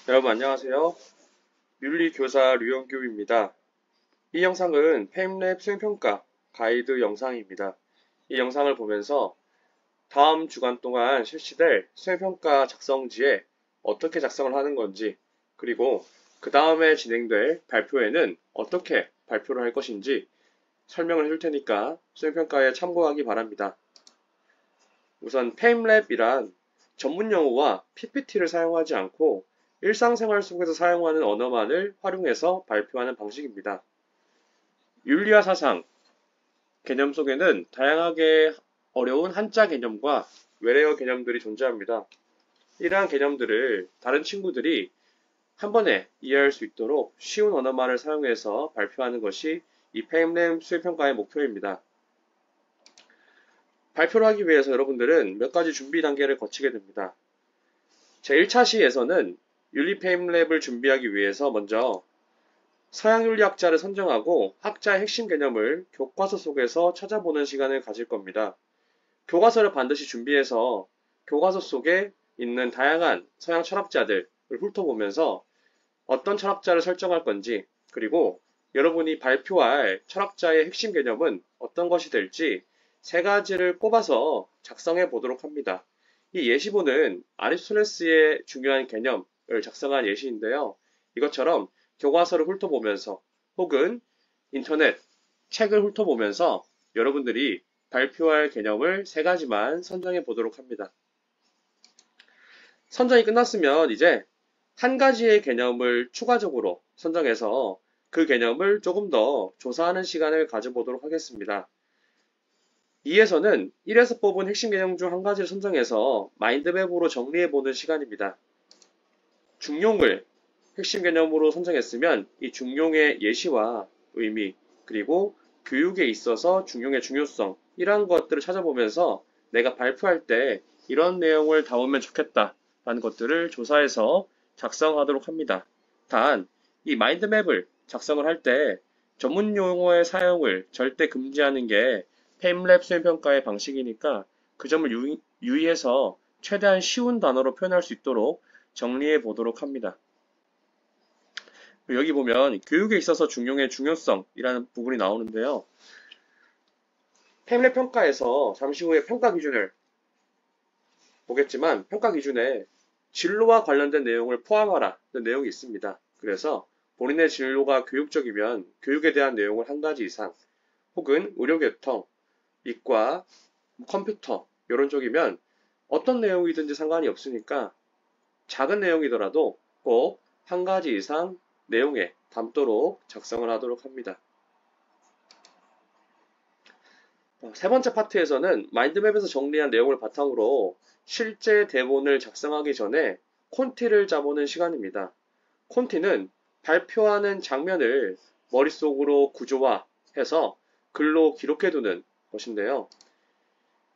여러분 안녕하세요. 윤리교사 류영규입니다. 이 영상은 페임랩 수행평가 가이드 영상입니다. 이 영상을 보면서 다음 주간 동안 실시될 수행평가 작성지에 어떻게 작성을 하는 건지, 그리고 그 다음에 진행될 발표에는 어떻게 발표를 할 것인지 설명을 해줄 테니까 수행평가에 참고하기 바랍니다. 우선 페임랩이란 전문 용어와 PPT를 사용하지 않고 일상생활 속에서 사용하는 언어만을 활용해서 발표하는 방식입니다. 윤리와 사상 개념 속에는 다양하게 어려운 한자 개념과 외래어 개념들이 존재합니다. 이러한 개념들을 다른 친구들이 한 번에 이해할 수 있도록 쉬운 언어만을 사용해서 발표하는 것이 이 페임랩 수행평가의 목표입니다. 발표를 하기 위해서 여러분들은 몇 가지 준비 단계를 거치게 됩니다. 제1차 시에서는 윤리 페임랩을 준비하기 위해서 먼저 서양윤리학자를 선정하고 학자의 핵심 개념을 교과서 속에서 찾아보는 시간을 가질 겁니다. 교과서를 반드시 준비해서 교과서 속에 있는 다양한 서양 철학자들을 훑어보면서 어떤 철학자를 설정할 건지, 그리고 여러분이 발표할 철학자의 핵심 개념은 어떤 것이 될지 세 가지를 꼽아서 작성해 보도록 합니다. 이 예시본은 아리스토텔레스의 중요한 개념을 작성한 예시인데요. 이것처럼 교과서를 훑어보면서 혹은 인터넷, 책을 훑어보면서 여러분들이 발표할 개념을 세 가지만 선정해 보도록 합니다. 선정이 끝났으면 이제 한 가지의 개념을 추가적으로 선정해서 그 개념을 조금 더 조사하는 시간을 가져보도록 하겠습니다. 2에서는 1에서 뽑은 핵심 개념 중 한 가지를 선정해서 마인드맵으로 정리해보는 시간입니다. 중용을 핵심 개념으로 선정했으면 이 중용의 예시와 의미, 그리고 교육에 있어서 중용의 중요성, 이러한 것들을 찾아보면서 내가 발표할 때 이런 내용을 담으면 좋겠다라는 것들을 조사해서 작성하도록 합니다. 단, 이 마인드맵을 작성을 할 때 전문 용어의 사용을 절대 금지하는 게 페임랩 수행평가의 방식이니까 그 점을 유의해서 최대한 쉬운 단어로 표현할 수 있도록 정리해 보도록 합니다. 여기 보면 교육에 있어서 중용의 중요성이라는 부분이 나오는데요. 페임랩 평가에서 잠시 후에 평가 기준을 보겠지만 평가 기준에 진로와 관련된 내용을 포함하라는 내용이 있습니다. 그래서 본인의 진로가 교육적이면 교육에 대한 내용을 한 가지 이상, 혹은 의료계통, 이과, 컴퓨터 이런 쪽이면 어떤 내용이든지 상관이 없으니까 작은 내용이더라도 꼭 한 가지 이상 내용에 담도록 작성을 하도록 합니다. 세 번째 파트에서는 마인드맵에서 정리한 내용을 바탕으로 실제 대본을 작성하기 전에 콘티를 짜보는 시간입니다. 콘티는 발표하는 장면을 머릿속으로 구조화해서 글로 기록해두는 것인데요.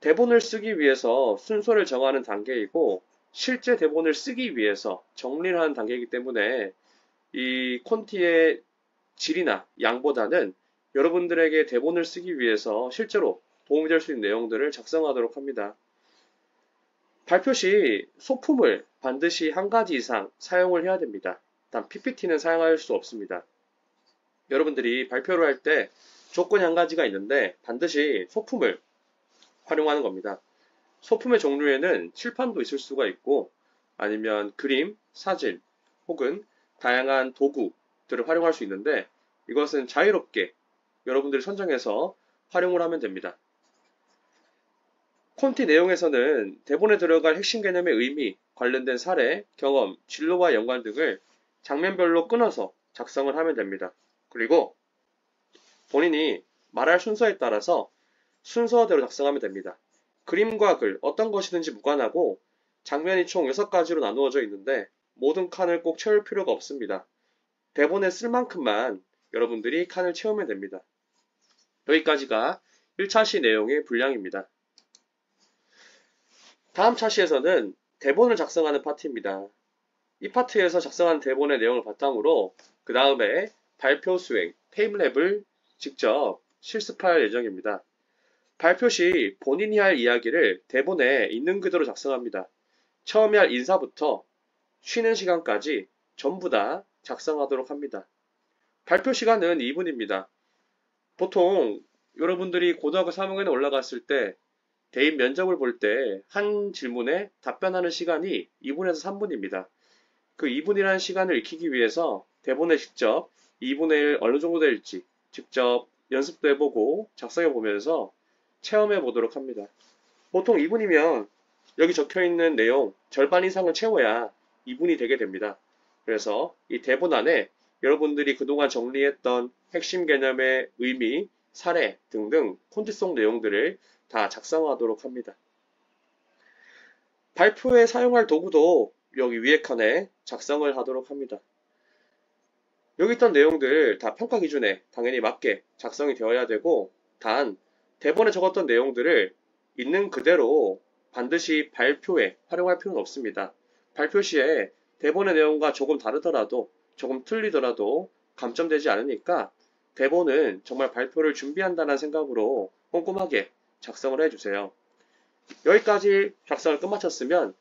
대본을 쓰기 위해서 순서를 정하는 단계이고 실제 대본을 쓰기 위해서 정리를 하는 단계이기 때문에 이 콘티의 질이나 양보다는 여러분들에게 대본을 쓰기 위해서 실제로 도움이 될 수 있는 내용들을 작성하도록 합니다. 발표 시 소품을 반드시 한 가지 이상 사용을 해야 됩니다. 단 PPT는 사용할 수 없습니다. 여러분들이 발표를 할 때 조건이 한 가지가 있는데 반드시 소품을 활용하는 겁니다. 소품의 종류에는 칠판도 있을 수가 있고 아니면 그림, 사진 혹은 다양한 도구들을 활용할 수 있는데 이것은 자유롭게 여러분들이 선정해서 활용을 하면 됩니다. 콘티 내용에서는 대본에 들어갈 핵심 개념의 의미, 관련된 사례, 경험, 진로와 연관 등을 장면별로 끊어서 작성을 하면 됩니다. 그리고 본인이 말할 순서에 따라서 순서대로 작성하면 됩니다. 그림과 글, 어떤 것이든지 무관하고 장면이 총 6가지로 나누어져 있는데 모든 칸을 꼭 채울 필요가 없습니다. 대본에 쓸 만큼만 여러분들이 칸을 채우면 됩니다. 여기까지가 1차 시 내용의 분량입니다. 다음 차시에서는 대본을 작성하는 파트입니다. 이 파트에서 작성한 대본의 내용을 바탕으로 그 다음에 발표 수행, 페임랩을 직접 실습할 예정입니다. 발표 시 본인이 할 이야기를 대본에 있는 그대로 작성합니다. 처음에 할 인사부터 쉬는 시간까지 전부 다 작성하도록 합니다. 발표 시간은 2분입니다. 보통 여러분들이 고등학교 3학년에 올라갔을 때 대입 면접을 볼 때 한 질문에 답변하는 시간이 2분에서 3분입니다. 그 2분이라는 시간을 익히기 위해서 대본에 직접 2분의 1 어느 정도 될지 직접 연습도 해보고 작성해 보면서 체험해 보도록 합니다. 보통 2분이면 여기 적혀 있는 내용 절반 이상을 채워야 2분이 되게 됩니다. 그래서 이 대본 안에 여러분들이 그동안 정리했던 핵심 개념의 의미, 사례 등등 콘티 속 내용들을 다 작성하도록 합니다. 발표에 사용할 도구도 여기 위에 칸에 작성을 하도록 합니다. 여기 있던 내용들 다 평가 기준에 당연히 맞게 작성이 되어야 되고, 단 대본에 적었던 내용들을 있는 그대로 반드시 발표에 활용할 필요는 없습니다. 발표 시에 대본의 내용과 조금 다르더라도 조금 틀리더라도 감점되지 않으니까 대본은 정말 발표를 준비한다는 생각으로 꼼꼼하게 작성을 해주세요. 여기까지 작성을 끝마쳤으면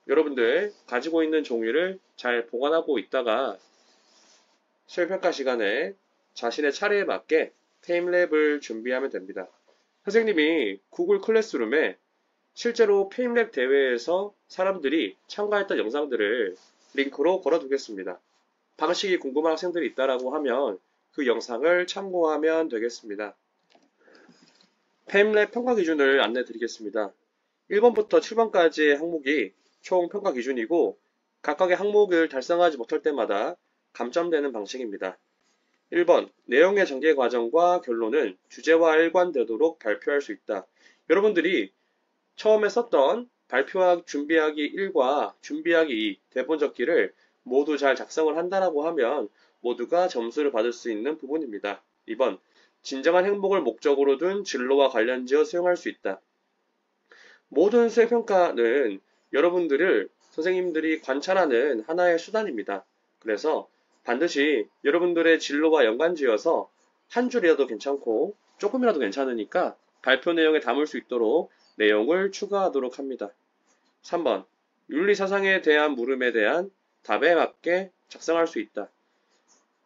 여러분들 가지고 있는 종이를 잘 보관하고 있다가 수행평가 시간에 자신의 차례에 맞게 페임랩을 준비하면 됩니다. 선생님이 구글 클래스룸에 실제로 페임랩 대회에서 사람들이 참가했던 영상들을 링크로 걸어두겠습니다. 방식이 궁금한 학생들이 있다라고 하면 그 영상을 참고하면 되겠습니다. 페임랩 평가 기준을 안내 드리겠습니다. 1번부터 7번까지의 항목이 총 평가 기준이고 각각의 항목을 달성하지 못할 때마다 감점되는 방식입니다. 1번, 내용의 전개 과정과 결론은 주제와 일관되도록 발표할 수 있다. 여러분들이 처음에 썼던 준비하기 1과 준비하기 2 대본 적기를 모두 잘 작성을 한다라고 하면 모두가 점수를 받을 수 있는 부분입니다. 2번, 진정한 행복을 목적으로 둔 진로와 관련지어 수용할 수 있다. 모든 수행평가는 여러분들을 선생님들이 관찰하는 하나의 수단입니다. 그래서 반드시 여러분들의 진로와 연관지어서 한 줄이라도 괜찮고 조금이라도 괜찮으니까 발표 내용에 담을 수 있도록 내용을 추가하도록 합니다. 3번, 윤리사상에 대한 물음에 대한 답에 맞게 작성할 수 있다.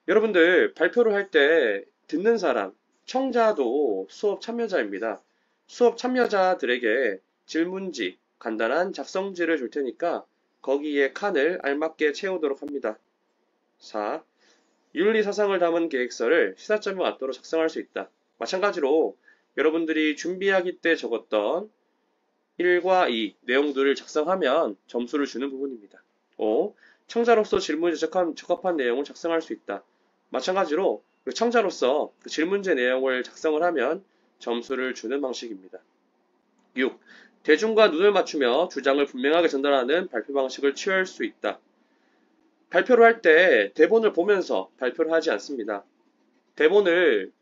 여러분들 발표를 할 때 듣는 사람, 청자도 수업 참여자입니다. 수업 참여자들에게 질문지, 간단한 작성지를 줄 테니까 거기에 칸을 알맞게 채우도록 합니다. 4. 윤리사상을 담은 계획서를 시사점에 맞도록 작성할 수 있다. 마찬가지로 여러분들이 준비하기 때 적었던 1과 2 내용들을 작성하면 점수를 주는 부분입니다. 5. 청자로서 질문에 적합한 내용을 작성할 수 있다. 마찬가지로 청자로서 그 질문제 내용을 작성을 하면 점수를 주는 방식입니다. 6. 대중과 눈을 맞추며 주장을 분명하게 전달하는 발표 방식을 취할 수 있다. 발표를 할 때 대본을 보면서 발표를 하지 않습니다. 대본을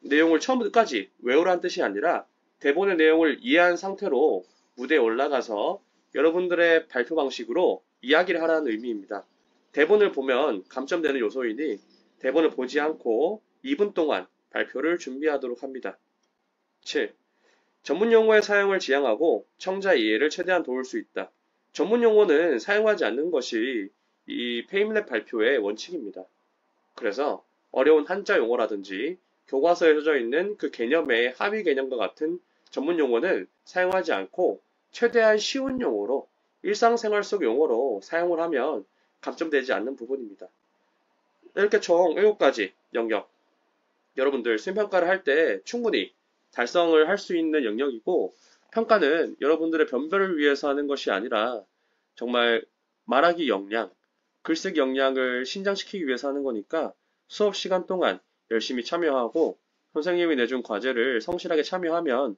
내용을 처음부터 끝까지 외우라는 뜻이 아니라 대본의 내용을 이해한 상태로 무대에 올라가서 여러분들의 발표 방식으로 이야기를 하라는 의미입니다. 대본을 보면 감점되는 요소이니 대본을 보지 않고 2분 동안 발표를 준비하도록 합니다. 7. 전문 용어의 사용을 지양하고 청자 이해를 최대한 도울 수 있다. 전문 용어는 사용하지 않는 것이 이 페임랩 발표의 원칙입니다. 그래서 어려운 한자 용어라든지 교과서에 써져 있는 그 개념의 하위 개념과 같은 전문 용어는 사용하지 않고 최대한 쉬운 용어로 일상생활 속 용어로 사용을 하면 감점되지 않는 부분입니다. 이렇게 총 7가지 영역 여러분들 수행평가를 할 때 충분히 달성을 할 수 있는 영역이고 평가는 여러분들의 변별을 위해서 하는 것이 아니라 정말 말하기 역량, 글쓰기 역량을 신장시키기 위해서 하는 거니까 수업 시간 동안 열심히 참여하고 선생님이 내준 과제를 성실하게 참여하면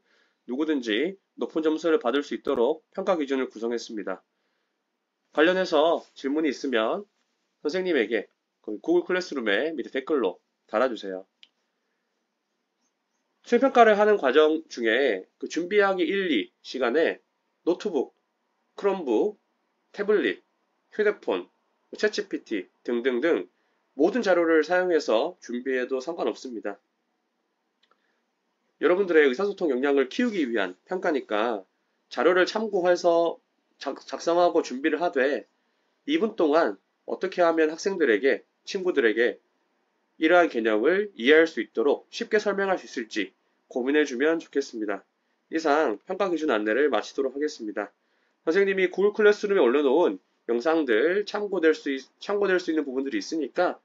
누구든지 높은 점수를 받을 수 있도록 평가 기준을 구성했습니다. 관련해서 질문이 있으면 선생님에게 구글 클래스룸에 밑에 댓글로 달아주세요. 수행평가를 하는 과정 중에 그 준비하기 1, 2 시간에 노트북, 크롬북, 태블릿, 휴대폰, 챗GPT 등등등 모든 자료를 사용해서 준비해도 상관없습니다. 여러분들의 의사소통 역량을 키우기 위한 평가니까 자료를 참고해서 작성하고 준비를 하되 2분 동안 어떻게 하면 학생들에게, 친구들에게 이러한 개념을 이해할 수 있도록 쉽게 설명할 수 있을지 고민해주면 좋겠습니다. 이상 평가 기준 안내를 마치도록 하겠습니다. 선생님이 구글 클래스룸에 올려놓은 영상들 참고될 수 있는 부분들이 있으니까